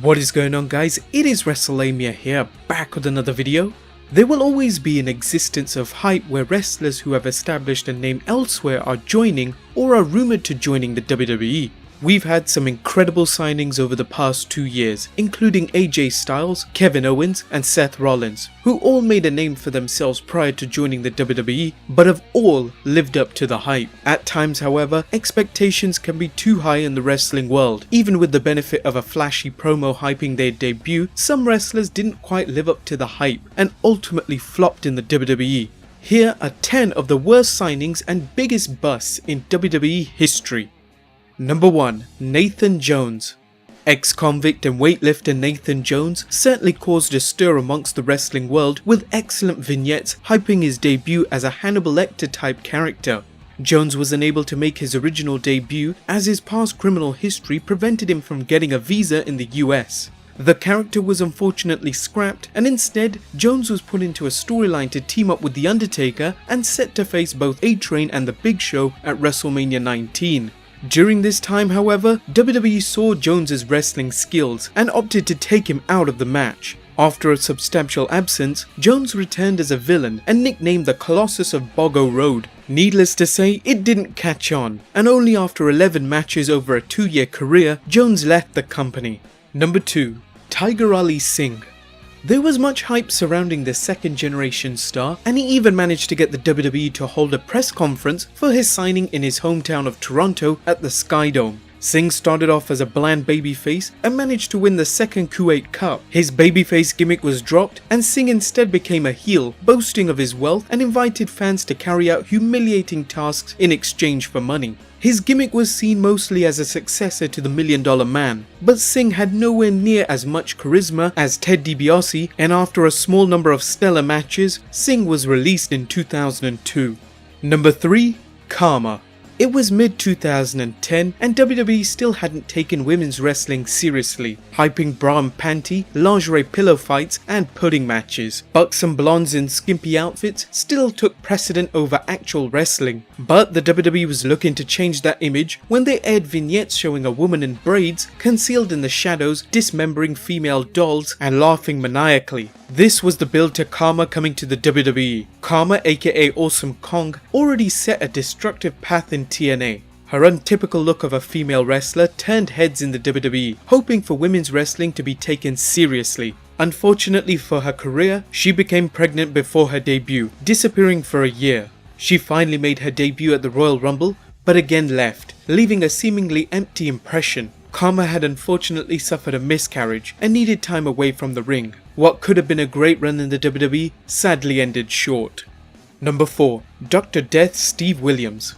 What is going on, guys? It is Wrestlemania here, back with another video. There will always be an existence of hype where wrestlers who have established a name elsewhere are joining or are rumoured to joining the WWE. We've had some incredible signings over the past 2 years, including AJ Styles, Kevin Owens and Seth Rollins, who all made a name for themselves prior to joining the WWE, but have all lived up to the hype. At times, however, expectations can be too high in the wrestling world. Even with the benefit of a flashy promo hyping their debut, some wrestlers didn't quite live up to the hype and ultimately flopped in the WWE. Here are 10 of the worst signings and biggest busts in WWE history. Number 1. Nathan Jones. Ex-convict and weightlifter Nathan Jones certainly caused a stir amongst the wrestling world with excellent vignettes hyping his debut as a Hannibal Lecter type character. Jones was unable to make his original debut as his past criminal history prevented him from getting a visa in the US. The character was unfortunately scrapped, and instead Jones was put into a storyline to team up with The Undertaker and set to face both A-Train and The Big Show at Wrestlemania 19. During this time, however, WWE saw Jones's wrestling skills and opted to take him out of the match. After a substantial absence, Jones returned as a villain and nicknamed the Colossus of Boggo Road. Needless to say, it didn't catch on, and only after 11 matches over a 2-year career, Jones left the company. Number 2. Tiger Ali Singh. There was much hype surrounding the second generation star, and he even managed to get the WWE to hold a press conference for his signing in his hometown of Toronto at the Sky Dome. Singh started off as a bland babyface and managed to win the second Kuwait Cup. His babyface gimmick was dropped and Singh instead became a heel, boasting of his wealth and invited fans to carry out humiliating tasks in exchange for money. His gimmick was seen mostly as a successor to the $1 Million Man, but Singh had nowhere near as much charisma as Ted DiBiase, and after a small number of stellar matches, Singh was released in 2002. Number 3. Karma. It was mid-2010 and WWE still hadn't taken women's wrestling seriously, hyping bra and panty, lingerie pillow fights and pudding matches. Buxom blondes in skimpy outfits still took precedent over actual wrestling. But the WWE was looking to change that image when they aired vignettes showing a woman in braids concealed in the shadows dismembering female dolls and laughing maniacally. This was the build to Karma coming to the WWE. Karma, aka Awesome Kong, already set a destructive path in TNA. Her untypical look of a female wrestler turned heads in the WWE, hoping for women's wrestling to be taken seriously. Unfortunately for her career, she became pregnant before her debut, disappearing for a year. She finally made her debut at the Royal Rumble, but again left, leaving a seemingly empty impression. Karma had unfortunately suffered a miscarriage and needed time away from the ring. What could have been a great run in the WWE sadly ended short. Number 4. Dr. Death Steve Williams.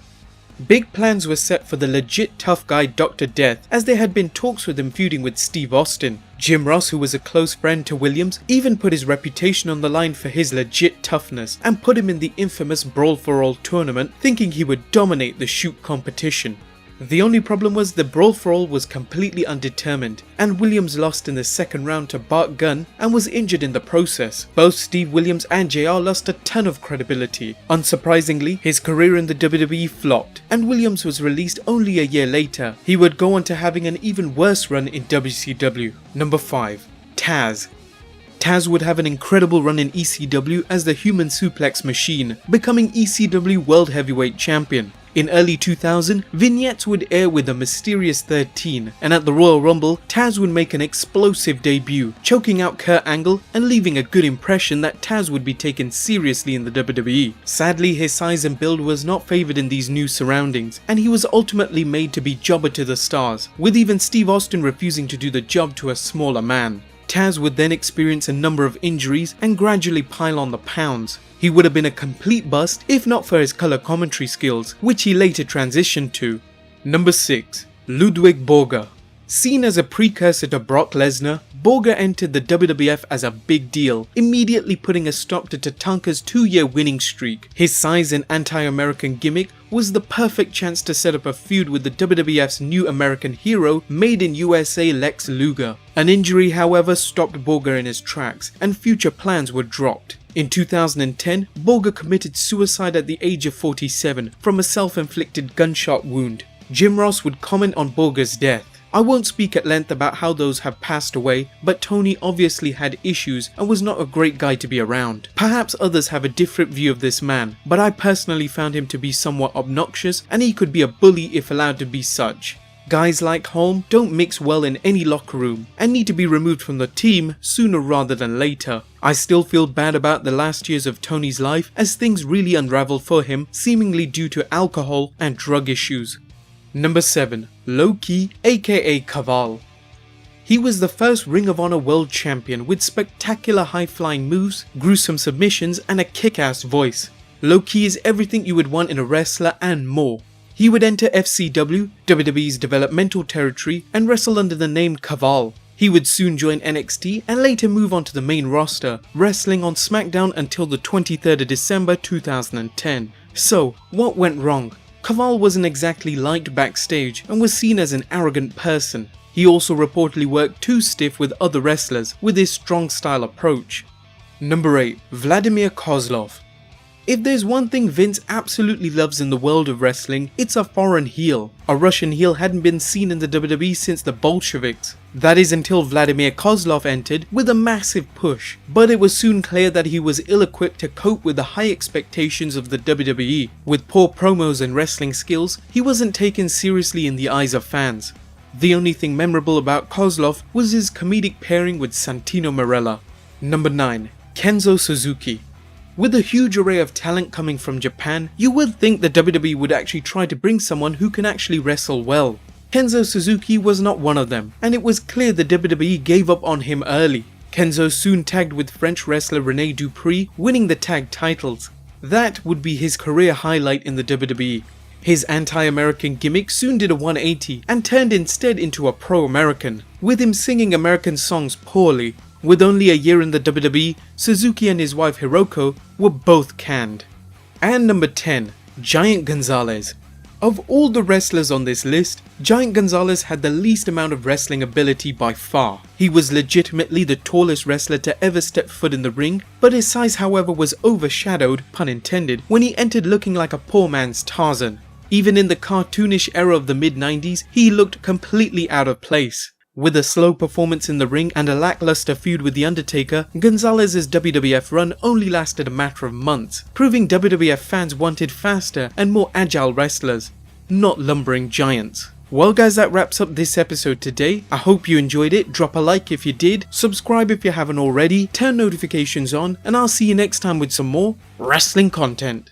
Big plans were set for the legit tough guy Dr. Death, as there had been talks with him feuding with Steve Austin. Jim Ross, who was a close friend to Williams, even put his reputation on the line for his legit toughness and put him in the infamous Brawl for All tournament, thinking he would dominate the shoot competition. The only problem was the Brawl for All was completely undetermined, and Williams lost in the second round to Bart Gunn and was injured in the process. Both Steve Williams and JR lost a ton of credibility. Unsurprisingly, his career in the WWE flopped, and Williams was released only a year later. He would go on to having an even worse run in WCW. Number 5. Taz. Taz would have an incredible run in ECW as the Human Suplex Machine, becoming ECW World Heavyweight Champion. In early 2000, vignettes would air with the Mysterious 13, and at the Royal Rumble, Taz would make an explosive debut, choking out Kurt Angle and leaving a good impression that Taz would be taken seriously in the WWE. Sadly, his size and build was not favoured in these new surroundings, and he was ultimately made to be jobber to the stars, with even Steve Austin refusing to do the job to a smaller man. Taz would then experience a number of injuries and gradually pile on the pounds. He would have been a complete bust if not for his colour commentary skills, which he later transitioned to. Number 6. Ludwig Borga. Seen as a precursor to Brock Lesnar, Borga entered the WWF as a big deal, immediately putting a stop to Tatanka's 2-year winning streak. His size and anti-American gimmick was the perfect chance to set up a feud with the WWF's new American hero, Made in USA Lex Luger. An injury, however, stopped Borga in his tracks, and future plans were dropped. In 2010, Borga committed suicide at the age of 47 from a self-inflicted gunshot wound. Jim Ross would comment on Borga's death. I won't speak at length about how those have passed away, but Tony obviously had issues and was not a great guy to be around. Perhaps others have a different view of this man, but I personally found him to be somewhat obnoxious, and he could be a bully if allowed to be such. Guys like Holm don't mix well in any locker room and need to be removed from the team sooner rather than later. I still feel bad about the last years of Tony's life as things really unraveled for him, seemingly due to alcohol and drug issues. Number 7. Low-Ki aka Kaval. He was the first Ring of Honor World Champion with spectacular high-flying moves, gruesome submissions and a kick-ass voice. Low-Ki is everything you would want in a wrestler and more. He would enter FCW, WWE's developmental territory, and wrestle under the name Kaval. He would soon join NXT and later move on to the main roster, wrestling on SmackDown until the 23rd of December 2010. So, what went wrong? Kaval wasn't exactly liked backstage and was seen as an arrogant person. He also reportedly worked too stiff with other wrestlers with his strong style approach. Number 8. Vladimir Kozlov. If there's one thing Vince absolutely loves in the world of wrestling, it's a foreign heel. A Russian heel hadn't been seen in the WWE since the Bolsheviks. That is until Vladimir Kozlov entered with a massive push, but it was soon clear that he was ill-equipped to cope with the high expectations of the WWE. With poor promos and wrestling skills, he wasn't taken seriously in the eyes of fans. The only thing memorable about Kozlov was his comedic pairing with Santino Marella. Number 9. KENZO Suzuki. With a huge array of talent coming from Japan, you would think the WWE would actually try to bring someone who can actually wrestle well. KENZO Suzuki was not one of them, and it was clear the WWE gave up on him early. KENZO soon tagged with French wrestler Rene Dupree, winning the tag titles. That would be his career highlight in the WWE. His anti-American gimmick soon did a 180 and turned instead into a pro-American, with him singing American songs poorly. With only a year in the WWE, Suzuki and his wife Hiroko were both canned. And number 10. Giant Gonzalez. Of all the wrestlers on this list, Giant Gonzalez had the least amount of wrestling ability by far. He was legitimately the tallest wrestler to ever step foot in the ring, but his size however was overshadowed, pun intended, when he entered looking like a poor man's Tarzan. Even in the cartoonish era of the mid-90s, he looked completely out of place. With a slow performance in the ring and a lackluster feud with The Undertaker, Gonzalez's WWF run only lasted a matter of months, proving WWF fans wanted faster and more agile wrestlers, not lumbering giants. Well guys, that wraps up this episode today. I hope you enjoyed it. Drop a like if you did, subscribe if you haven't already, turn notifications on, and I'll see you next time with some more wrestling content.